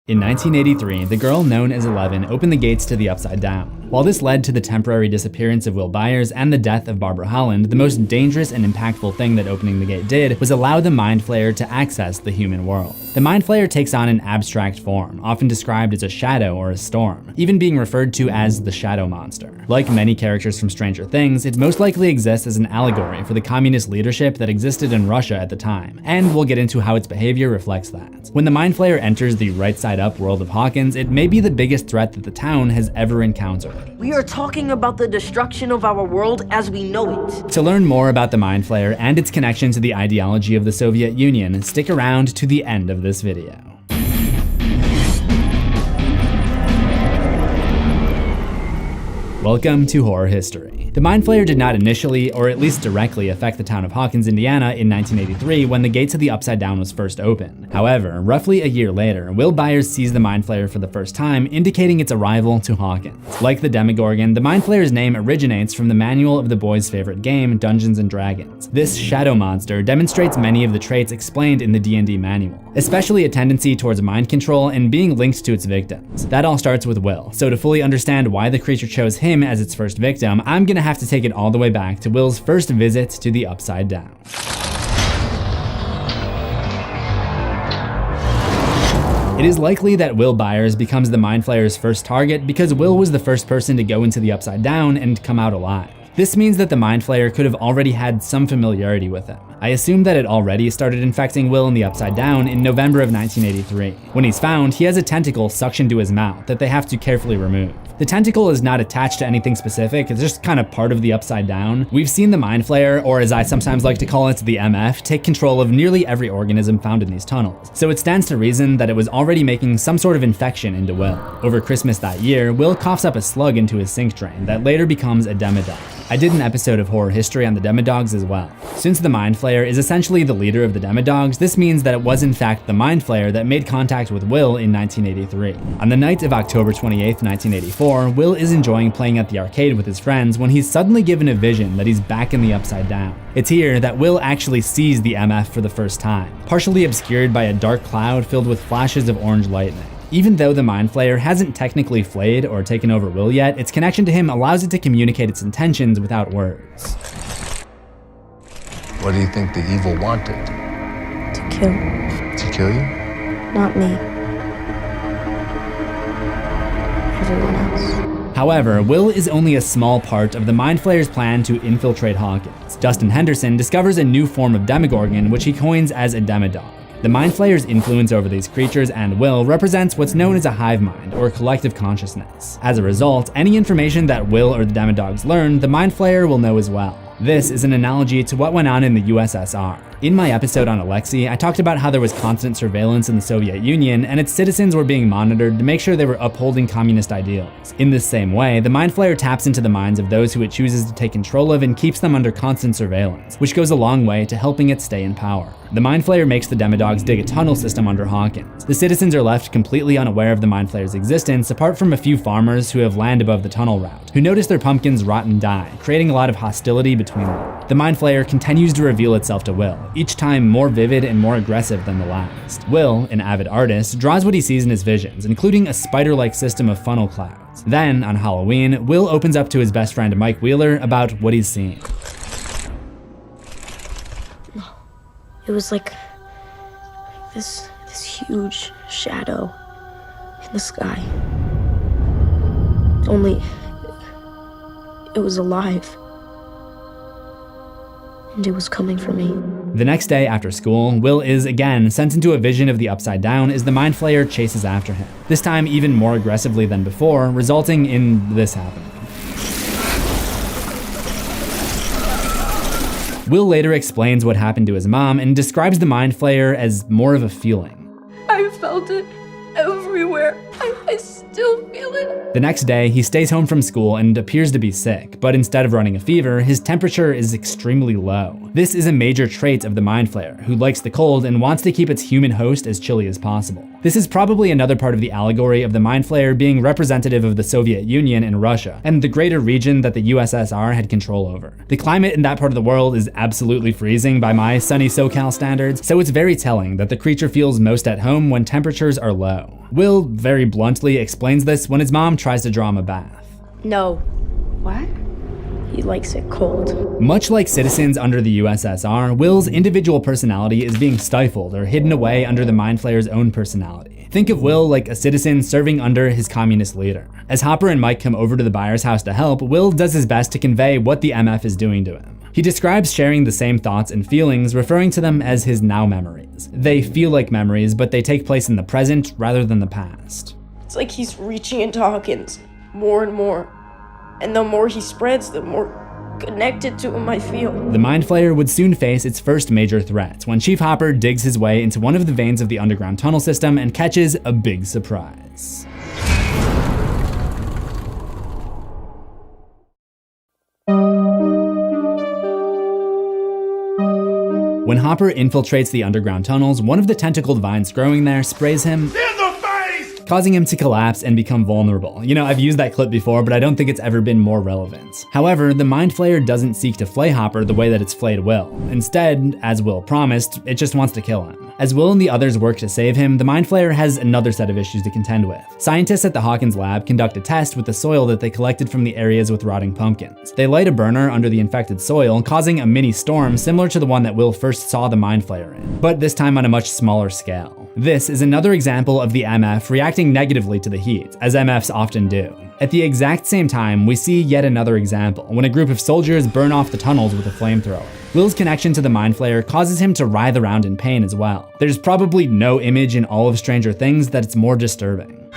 In 1983, the girl known as 11 opened the gates to the Upside Down. While this led to the temporary disappearance of Will Byers and the death of Barbara Holland, the most dangerous and impactful thing that opening the gate did was allow the Mind Flayer to access the human world. The Mind Flayer takes on an abstract form, often described as a shadow or a storm, even being referred to as the Shadow Monster. Like many characters from Stranger Things, it most likely exists as an allegory for the communist leadership that existed in Russia at the time, and we'll get into how its behavior reflects that. When the Mind Flayer enters the right-side-up world of Hawkins, it may be the biggest threat that the town has ever encountered. We are talking about the destruction of our world as we know it. To learn more about the Mind Flayer and its connection to the ideology of the Soviet Union, stick around to the end of this video. Welcome to Horror History. The Mind Flayer did not initially, or at least directly, affect the town of Hawkins, Indiana in 1983 when the gates of the Upside Down was first opened. However, roughly a year later, Will Byers sees the Mind Flayer for the first time, indicating its arrival to Hawkins. Like the Demogorgon, the Mind Flayer's name originates from the manual of the boys' favorite game, Dungeons & Dragons. This shadow monster demonstrates many of the traits explained in the D&D manual, especially a tendency towards mind control and being linked to its victims. That all starts with Will, so to fully understand why the creature chose him as its first victim, I'm gonna have to take it all the way back to Will's first visit to the Upside Down. It is likely that Will Byers becomes the Mind Flayer's first target because Will was the first person to go into the Upside Down and come out alive. This means that the Mind Flayer could have already had some familiarity with him. I assume that it already started infecting Will in the Upside Down in November of 1983. When he's found, he has a tentacle suctioned to his mouth that they have to carefully remove. The tentacle is not attached to anything specific, it's just kind of part of the Upside Down. We've seen the Mind Flayer, or as I sometimes like to call it, the MF, take control of nearly every organism found in these tunnels, so it stands to reason that it was already making some sort of infection into Will. Over Christmas that year, Will coughs up a slug into his sink drain that later becomes a Demodog. I did an episode of Horror History on the Demodogs as well. Since the Mind Flayer is essentially the leader of the Demodogs, this means that it was in fact the Mind Flayer that made contact with Will in 1983. On the night of October 28th, 1984, Will is enjoying playing at the arcade with his friends when he's suddenly given a vision that he's back in the Upside Down. It's here that Will actually sees the MF for the first time, partially obscured by a dark cloud filled with flashes of orange lightning. Even though the Mind Flayer hasn't technically flayed or taken over Will yet, its connection to him allows it to communicate its intentions without words. What do you think the evil wanted? To kill. To kill you? Not me. Everyone else. However, Will is only a small part of the Mind Flayer's plan to infiltrate Hawkins. Dustin Henderson discovers a new form of Demogorgon, which he coins as a Demodog. The Mind Flayer's influence over these creatures and Will represents what's known as a hive mind, or collective consciousness. As a result, any information that Will or the Demodogs learn, the Mind Flayer will know as well. This is an analogy to what went on in the USSR. In my episode on Alexei, I talked about how there was constant surveillance in the Soviet Union and its citizens were being monitored to make sure they were upholding communist ideals. In this same way, the Mind Flayer taps into the minds of those who it chooses to take control of and keeps them under constant surveillance, which goes a long way to helping it stay in power. The Mind Flayer makes the Demodogs dig a tunnel system under Hawkins. The citizens are left completely unaware of the Mind Flayer's existence, apart from a few farmers who have land above the tunnel route, who notice their pumpkins rot and die, creating a lot of hostility between them. The Mind Flayer continues to reveal itself to Will, each time more vivid and more aggressive than the last. Will, an avid artist, draws what he sees in his visions, including a spider-like system of funnel clouds. Then, on Halloween, Will opens up to his best friend Mike Wheeler about what he's seen. It was like this huge shadow in the sky. Only it was alive. And it was coming for me. The next day after school, Will is again sent into a vision of the Upside Down as the Mind Flayer chases after him, this time even more aggressively than before, resulting in this happening. Will later explains what happened to his mom and describes the Mind Flayer as more of a feeling. I felt it everywhere. I still feel it. The next day, he stays home from school and appears to be sick, but instead of running a fever, his temperature is extremely low. This is a major trait of the Mind Flayer, who likes the cold and wants to keep its human host as chilly as possible. This is probably another part of the allegory of the Mind Flayer being representative of the Soviet Union and Russia, and the greater region that the USSR had control over. The climate in that part of the world is absolutely freezing by my sunny SoCal standards, so it's very telling that the creature feels most at home when temperatures are low. Will very bluntly explains this when his mom tries to draw him a bath. No. What? He likes it cold. Much like citizens under the USSR, Will's individual personality is being stifled or hidden away under the Mind Flayer's own personality. Think of Will like a citizen serving under his communist leader. As Hopper and Mike come over to the Byers' house to help, Will does his best to convey what the MF is doing to him. He describes sharing the same thoughts and feelings, referring to them as his now memories. They feel like memories, but they take place in the present rather than the past. It's like he's reaching into Hawkins more and more. And the more he spreads, the more connected to him I feel. The Mind Flayer would soon face its first major threat when Chief Hopper digs his way into one of the veins of the underground tunnel system and catches a big surprise. When Hopper infiltrates the underground tunnels, one of the tentacled vines growing there sprays him causing him to collapse and become vulnerable. You know, I've used that clip before, but I don't think it's ever been more relevant. However, the Mind Flayer doesn't seek to flay Hopper the way that it's flayed Will. Instead, as Will promised, it just wants to kill him. As Will and the others work to save him, the Mind Flayer has another set of issues to contend with. Scientists at the Hawkins lab conduct a test with the soil that they collected from the areas with rotting pumpkins. They light a burner under the infected soil, causing a mini storm similar to the one that Will first saw the Mind Flayer in, but this time on a much smaller scale. This is another example of the MF reacting negatively to the heat, as MFs often do. At the exact same time, we see yet another example, when a group of soldiers burn off the tunnels with a flamethrower. Will's connection to the Mind Flayer causes him to writhe around in pain as well. There's probably no image in all of Stranger Things that's more disturbing.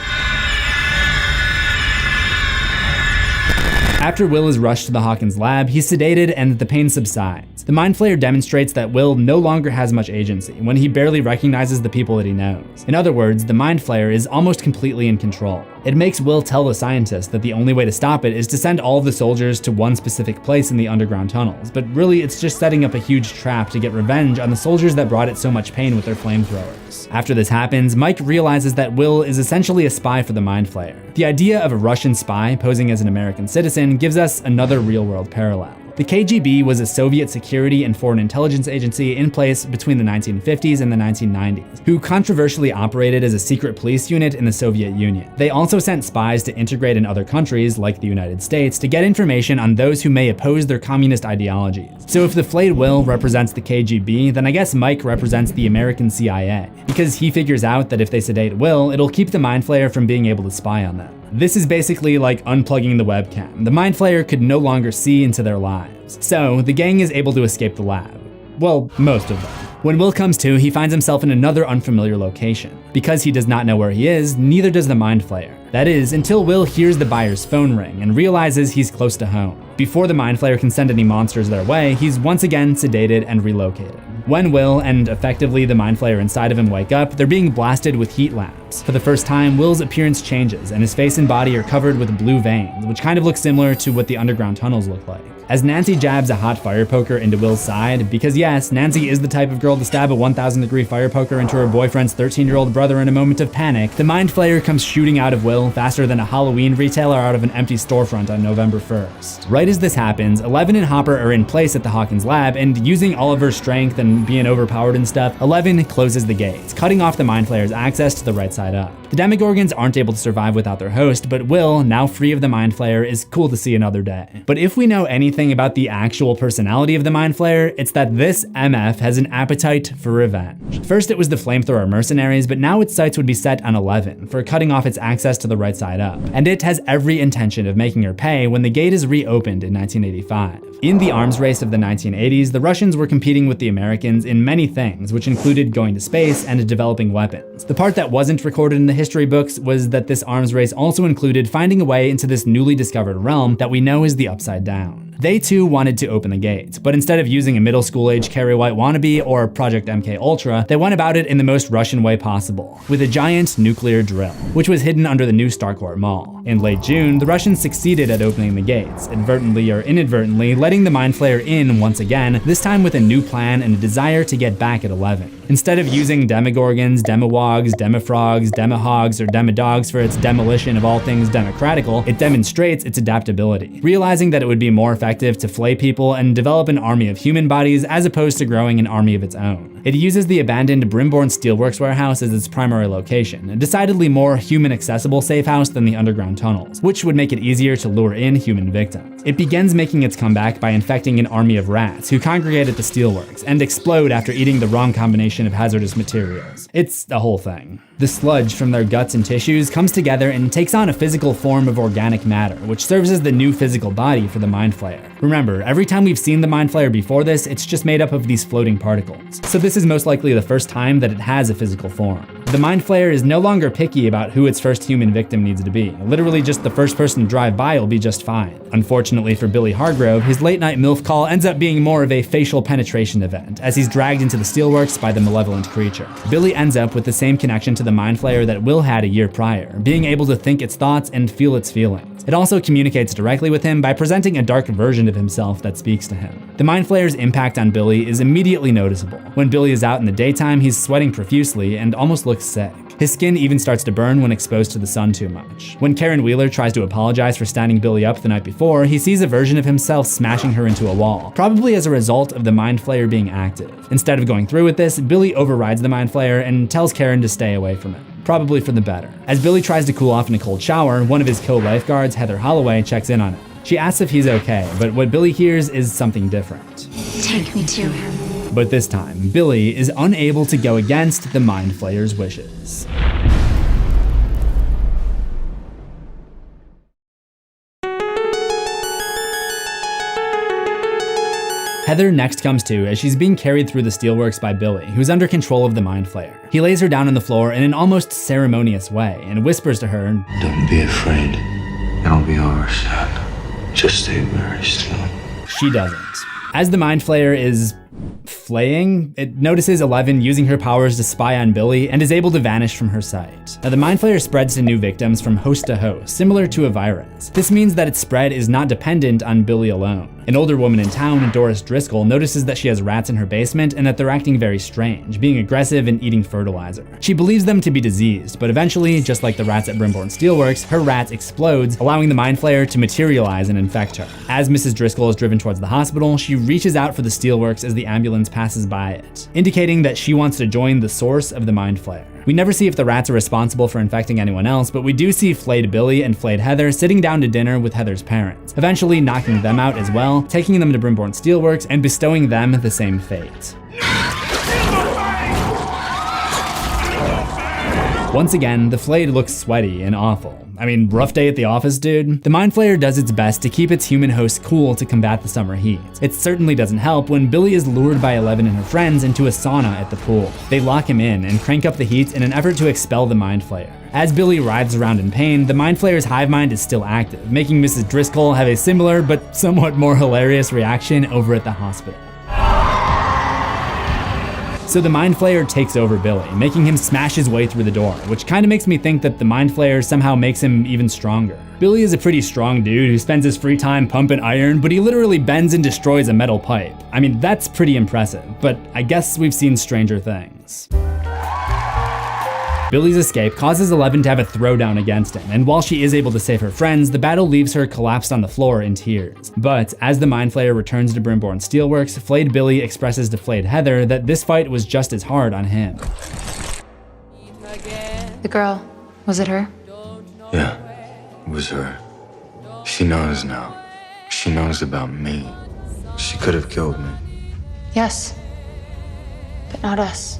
After Will is rushed to the Hawkins lab, he's sedated and the pain subsides. The Mind Flayer demonstrates that Will no longer has much agency when he barely recognizes the people that he knows. In other words, the Mind Flayer is almost completely in control. It makes Will tell the scientists that the only way to stop it is to send all of the soldiers to one specific place in the underground tunnels, but really it's just setting up a huge trap to get revenge on the soldiers that brought it so much pain with their flamethrowers. After this happens, Mike realizes that Will is essentially a spy for the Mind Flayer. The idea of a Russian spy posing as an American citizen gives us another real-world parallel. The KGB was a Soviet security and foreign intelligence agency in place between the 1950s and the 1990s, who controversially operated as a secret police unit in the Soviet Union. They also sent spies to integrate in other countries, like the United States, to get information on those who may oppose their communist ideologies. So if the flayed Will represents the KGB, then I guess Mike represents the American CIA, because he figures out that if they sedate Will, it'll keep the Mind Flayer from being able to spy on them. This is basically like unplugging the webcam. The Mind Flayer could no longer see into their lives. So the gang is able to escape the lab. Well, most of them. When Will comes to, he finds himself in another unfamiliar location. Because he does not know where he is, neither does the Mind Flayer. That is, until Will hears the Byers' phone ring and realizes he's close to home. Before the Mind Flayer can send any monsters their way, he's once again sedated and relocated. When Will and effectively the Mind Flayer inside of him wake up, they're being blasted with heat lamps. For the first time, Will's appearance changes and his face and body are covered with blue veins, which kind of looks similar to what the underground tunnels look like. As Nancy jabs a hot fire poker into Will's side, because yes, Nancy is the type of girl to stab a 1,000-degree fire poker into her boyfriend's 13-year-old brother in a moment of panic, the Mind Flayer comes shooting out of Will faster than a Halloween retailer out of an empty storefront on November 1st. Right as this happens, Eleven and Hopper are in place at the Hawkins lab, and using all of her strength and being overpowered and stuff, Eleven closes the gates, cutting off the Mind Flayer's access to the right side up. The Demogorgons aren't able to survive without their host, but Will, now free of the Mind Flayer, is cool to see another day. But if we know anything about the actual personality of the Mind Flayer, it's that this MF has an appetite for revenge. First it was the flamethrower mercenaries, but now its sights would be set on Eleven for cutting off its access to the right side up. And it has every intention of making her pay when the gate is reopened in 1985. In the arms race of the 1980s, the Russians were competing with the Americans in many things, which included going to space and developing weapons. The part that wasn't recorded in the history books was that this arms race also included finding a way into this newly discovered realm that we know is the Upside Down. They too wanted to open the gates, but instead of using a middle school age Carrie White wannabe or Project MK Ultra, they went about it in the most Russian way possible, with a giant nuclear drill, which was hidden under the new Starcourt Mall. In late June, the Russians succeeded at opening the gates, advertently or inadvertently letting the Mind Flayer in once again, this time with a new plan and a desire to get back at 11. Instead of using Demogorgons, Demowogs, Demofrogs, Demohogs, or Demodogs for its demolition of all things democratical, it demonstrates its adaptability, realizing that it would be more effective to flay people and develop an army of human bodies as opposed to growing an army of its own. It uses the abandoned Brimborn Steelworks warehouse as its primary location, a decidedly more human-accessible safe house than the underground tunnels, which would make it easier to lure in human victims. It begins making its comeback by infecting an army of rats who congregate at the steelworks and explode after eating the wrong combination of hazardous materials. It's a whole thing. The sludge from their guts and tissues comes together and takes on a physical form of organic matter, which serves as the new physical body for the Mind Flayer. Remember, every time we've seen the Mind Flayer before this, it's just made up of these floating particles. So this is most likely the first time that it has a physical form. The Mind Flayer is no longer picky about who its first human victim needs to be. Literally just the first person to drive by will be just fine. Unfortunately for Billy Hargrove, his late night MILF call ends up being more of a facial penetration event, as he's dragged into the steelworks by the malevolent creature. Billy ends up with the same connection to the Mind Flayer that Will had a year prior, being able to think its thoughts and feel its feelings. It also communicates directly with him by presenting a dark version of himself that speaks to him. The Mind Flayer's impact on Billy is immediately noticeable. When Billy is out in the daytime, he's sweating profusely and almost looks sick. His skin even starts to burn when exposed to the sun too much. When Karen Wheeler tries to apologize for standing Billy up the night before, he sees a version of himself smashing her into a wall, probably as a result of the Mind Flayer being active. Instead of going through with this, Billy overrides the Mind Flayer and tells Karen to stay away from it. Probably for the better. As Billy tries to cool off in a cold shower, one of his co-lifeguards, Heather Holloway, checks in on him. She asks if he's okay, but what Billy hears is something different. Take me to him. But this time, Billy is unable to go against the Mind Flayer's wishes. Heather next comes to as she's being carried through the steelworks by Billy, who's under control of the Mind Flayer. He lays her down on the floor in an almost ceremonious way and whispers to her, "Don't be afraid. It'll be over soon. Just stay very still." She doesn't. As the Mind Flayer is flaying, it notices 11 using her powers to spy on Billy and is able to vanish from her sight. Now the Mind Flayer spreads to new victims from host to host, similar to a virus. This means that its spread is not dependent on Billy alone. An older woman in town, Doris Driscoll, notices that she has rats in her basement and that they're acting very strange, being aggressive and eating fertilizer. She believes them to be diseased, but eventually, just like the rats at Brimborn Steelworks, her rat explodes, allowing the Mind Flayer to materialize and infect her. As Mrs. Driscoll is driven towards the hospital, she reaches out for the steelworks as the ambulance passes by it, indicating that she wants to join the source of the Mind Flayer. We never see if the rats are responsible for infecting anyone else, but we do see flayed Billy and flayed Heather sitting down to dinner with Heather's parents, eventually knocking them out as well, taking them to Brimborn Steelworks and bestowing them the same fate. Once again, the flayed looks sweaty and awful. I mean, rough day at the office, dude? The Mind Flayer does its best to keep its human host cool to combat the summer heat. It certainly doesn't help when Billy is lured by 11 and her friends into a sauna at the pool. They lock him in and crank up the heat in an effort to expel the Mind Flayer. As Billy writhes around in pain, the Mind Flayer's hive mind is still active, making Mrs. Driscoll have a similar but somewhat more hilarious reaction over at the hospital. So the Mind Flayer takes over Billy, making him smash his way through the door, which kinda makes me think that the Mind Flayer somehow makes him even stronger. Billy is a pretty strong dude who spends his free time pumping iron, but he literally bends and destroys a metal pipe. I mean, that's pretty impressive, but I guess we've seen stranger things. Billy's escape causes 11 to have a throwdown against him, and while she is able to save her friends, the battle leaves her collapsed on the floor in tears. But as the Mind Flayer returns to Brimborn Steelworks, flayed Billy expresses to flayed Heather that this fight was just as hard on him. The girl, was it her? Yeah, it was her. She knows now. She knows about me. She could have killed me. Yes, but not us.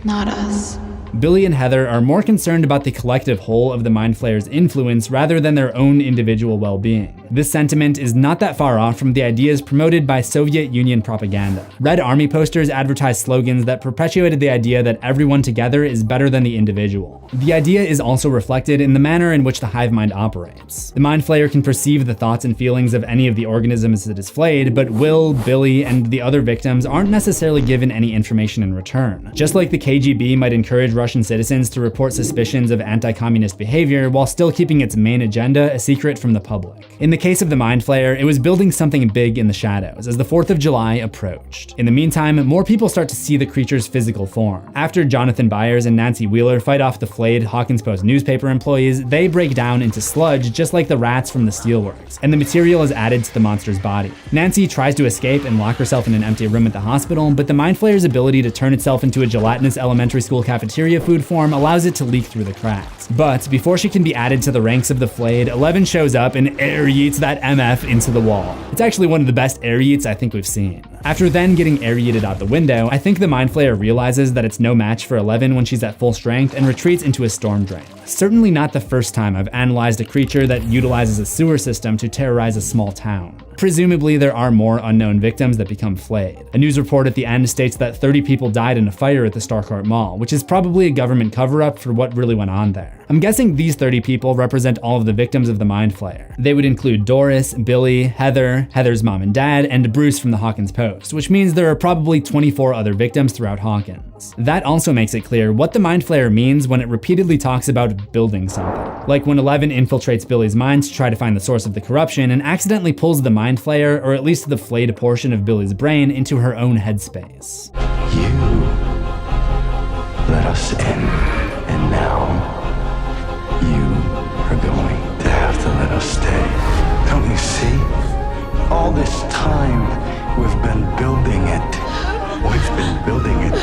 Not us. Billy and Heather are more concerned about the collective whole of the Mind Flayer's influence rather than their own individual well-being. This sentiment is not that far off from the ideas promoted by Soviet Union propaganda. Red Army posters advertised slogans that perpetuated the idea that everyone together is better than the individual. The idea is also reflected in the manner in which the hive mind operates. The mind flayer can perceive the thoughts and feelings of any of the organisms it is flayed, but Will, Billy, and the other victims aren't necessarily given any information in return. Just like the KGB might encourage Russian citizens to report suspicions of anti-communist behavior while still keeping its main agenda a secret from the public. In the case of the mind flayer, it was building something big in the shadows as the 4th of July approached. In the meantime, more people start to see the creature's physical form. After Jonathan Byers and Nancy Wheeler fight off the flayed Hawkins Post newspaper employees, they break down into sludge just like the rats from the steelworks, and the material is added to the monster's body. Nancy tries to escape and lock herself in an empty room at the hospital, but the mind flayer's ability to turn itself into a gelatinous elementary school cafeteria food form allows it to leak through the cracks. But before she can be added to the ranks of the flayed, 11 shows up and air yeets that MF into the wall. It's actually one of the best air yeets I think we've seen. After then getting air yeeted out the window, I think the mind flayer realizes that it's no match for 11 when she's at full strength and retreats into a storm drain. Certainly not the first time I've analyzed a creature that utilizes a sewer system to terrorize a small town. Presumably there are more unknown victims that become flayed. A news report at the end states that 30 people died in a fire at the Starcourt Mall, which is probably a government cover-up for what really went on there. I'm guessing these 30 people represent all of the victims of the mind flayer. They would include Doris, Billy, Heather, Heather's mom and dad, and Bruce from the Hawkins Post, which means there are probably 24 other victims throughout Hawkins. That also makes it clear what the mind flayer means when it repeatedly talks about building something. Like when 11 infiltrates Billy's mind to try to find the source of the corruption and accidentally pulls the mind flayer, or at least the flayed portion of Billy's brain, into her own headspace. You let us in, and now you are going to have to let us stay. Don't you see? All this time we've been building it. We've been building it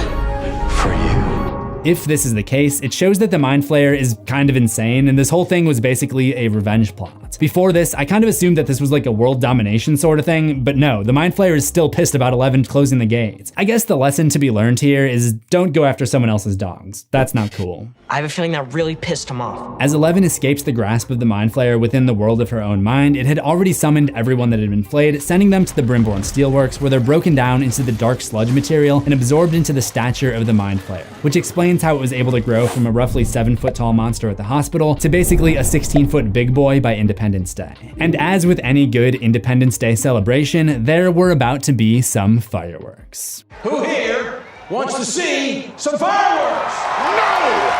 for you. If this is the case, it shows that the mind flayer is kind of insane, and this whole thing was basically a revenge plot. Before this, I kind of assumed that this was like a world domination sort of thing, but no, the mind flayer is still pissed about 11 closing the gates. I guess the lesson to be learned here is don't go after someone else's dogs. That's not cool. I have a feeling that really pissed him off. As 11 escapes the grasp of the mind flayer within the world of her own mind, it had already summoned everyone that had been flayed, sending them to the Brimborn Steelworks, where they're broken down into the dark sludge material and absorbed into the stature of the mind flayer, which explains how it was able to grow from a roughly 7-foot tall monster at the hospital to basically a 16-foot big boy by Independence Day. And as with any good Independence Day celebration, there were about to be some fireworks. Who here wants to see some fireworks? No!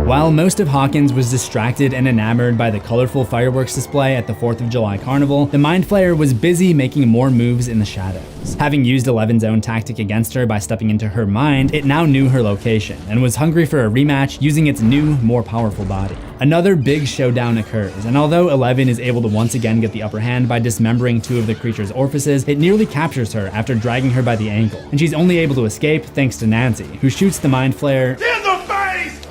While most of Hawkins was distracted and enamored by the colorful fireworks display at the 4th of July carnival, the mind flayer was busy making more moves in the shadows. Having used 11's own tactic against her by stepping into her mind, it now knew her location and was hungry for a rematch using its new, more powerful body. Another big showdown occurs, and although 11 is able to once again get the upper hand by dismembering 2 of the creature's orifices, it nearly captures her after dragging her by the ankle, and she's only able to escape thanks to Nancy, who shoots the mind flayer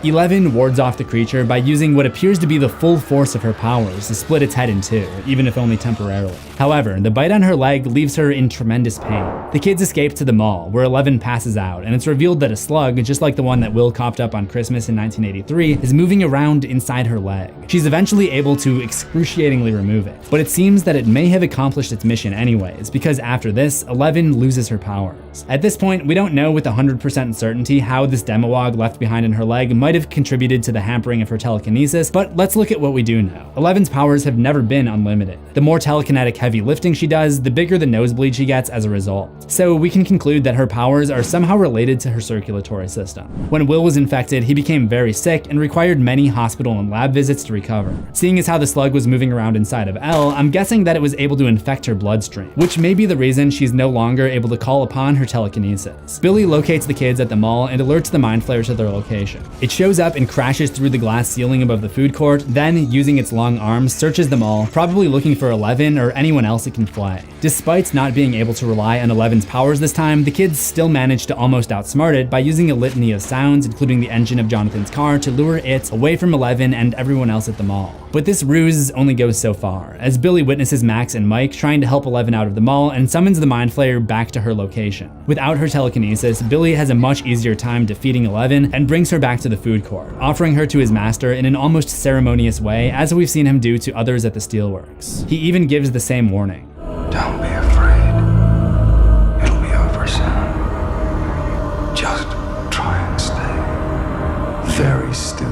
11 wards off the creature by using what appears to be the full force of her powers to split its head in two, even if only temporarily. However, the bite on her leg leaves her in tremendous pain. The kids escape to the mall, where 11 passes out, and it's revealed that a slug, just like the one that Will coughed up on Christmas in 1983, is moving around inside her leg. She's eventually able to excruciatingly remove it, but it seems that it may have accomplished its mission anyways, because after this, 11 loses her powers. At this point, we don't know with 100% certainty how this demowog left behind in her leg might have contributed to the hampering of her telekinesis, but let's look at what we do know. 11's powers have never been unlimited. The more telekinetic heavy lifting she does, the bigger the nosebleed she gets as a result. So we can conclude that her powers are somehow related to her circulatory system. When Will was infected, he became very sick and required many hospital and lab visits to recover. Seeing as how the slug was moving around inside of Elle, I'm guessing that it was able to infect her bloodstream, which may be the reason she's no longer able to call upon her telekinesis. Billy locates the kids at the mall and alerts the mind flayer to their location. It shows shows up and crashes through the glass ceiling above the food court, then, using its long arms, searches them all, probably looking for Eleven or anyone else it can flay. Despite not being able to rely on Eleven's powers this time, the kids still manage to almost outsmart it by using a litany of sounds, including the engine of Jonathan's car, to lure it away from Eleven and everyone else at the mall. But this ruse only goes so far, as Billy witnesses Max and Mike trying to help Eleven out of the mall and summons the Mind Flayer back to her location. Without her telekinesis, Billy has a much easier time defeating Eleven and brings her back to the food court, offering her to his master in an almost ceremonious way, as we've seen him do to others at the steelworks. He even gives the same warning. Don't be afraid. It'll be over soon. Just try and stay very still.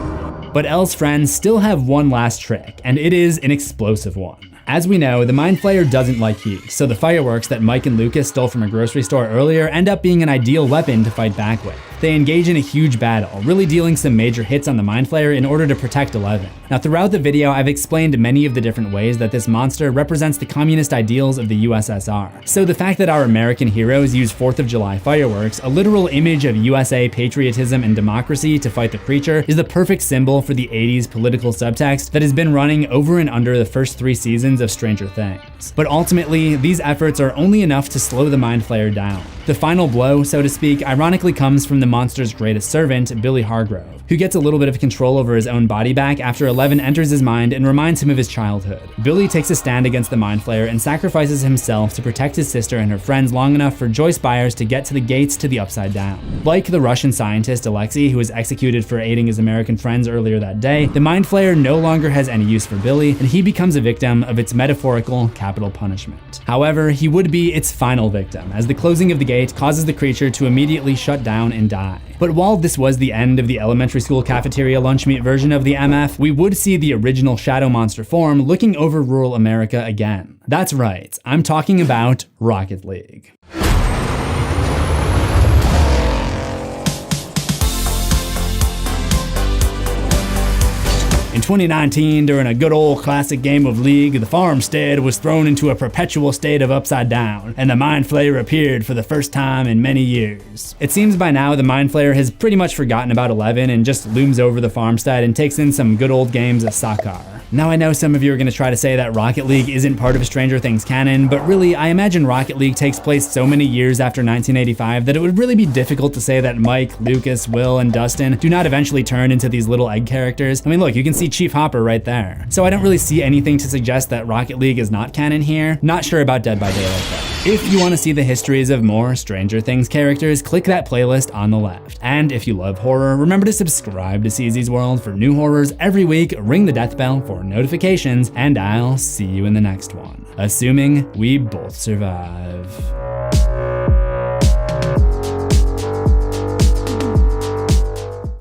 But Elle's friends still have one last trick, and it is an explosive one. As we know, the Mind Flayer doesn't like heat, so the fireworks that Mike and Lucas stole from a grocery store earlier end up being an ideal weapon to fight back with. They engage in a huge battle, really dealing some major hits on the Mind Flayer in order to protect Eleven. Now, throughout the video, I've explained many of the different ways that this monster represents the communist ideals of the USSR. So the fact that our American heroes use 4th of July fireworks, a literal image of USA patriotism and democracy, to fight the creature, is the perfect symbol for the 80s political subtext that has been running over and under the first 3 seasons of Stranger Things. But ultimately, these efforts are only enough to slow the Mind Flayer down. The final blow, so to speak, ironically comes from the monster's greatest servant, Billy Hargrove, who gets a little bit of control over his own body back after Eleven enters his mind and reminds him of his childhood. Billy takes a stand against the Mind Flayer and sacrifices himself to protect his sister and her friends long enough for Joyce Byers to get to the gates to the Upside Down. Like the Russian scientist Alexei, who was executed for aiding his American friends earlier that day, the Mind Flayer no longer has any use for Billy, and he becomes a victim of its metaphorical capital punishment. However, he would be its final victim, as the closing of the gate causes the creature to immediately shut down and die. But while this was the end of the elementary school cafeteria lunch meat version of the MF, we would see the original shadow monster form looking over rural America again. That's right, I'm talking about Rocket League. In 2019, during a good old classic game of League, the farmstead was thrown into a perpetual state of upside down, and the Mind Flayer appeared for the first time in many years. It seems by now the Mind Flayer has pretty much forgotten about Eleven and just looms over the farmstead and takes in some good old games of soccer. Now I know some of you are going to try to say that Rocket League isn't part of Stranger Things canon, but really I imagine Rocket League takes place so many years after 1985 that it would really be difficult to say that Mike, Lucas, Will, and Dustin do not eventually turn into these little egg characters. I mean, look, you can see Chief Hopper right there. So I don't really see anything to suggest that Rocket League is not canon here. Not sure about Dead by Daylight though. If you want to see the histories of more Stranger Things characters, click that playlist on the left. And if you love horror, remember to subscribe to CZ's World for new horrors every week, ring the death bell for notifications, and I'll see you in the next one. Assuming we both survive.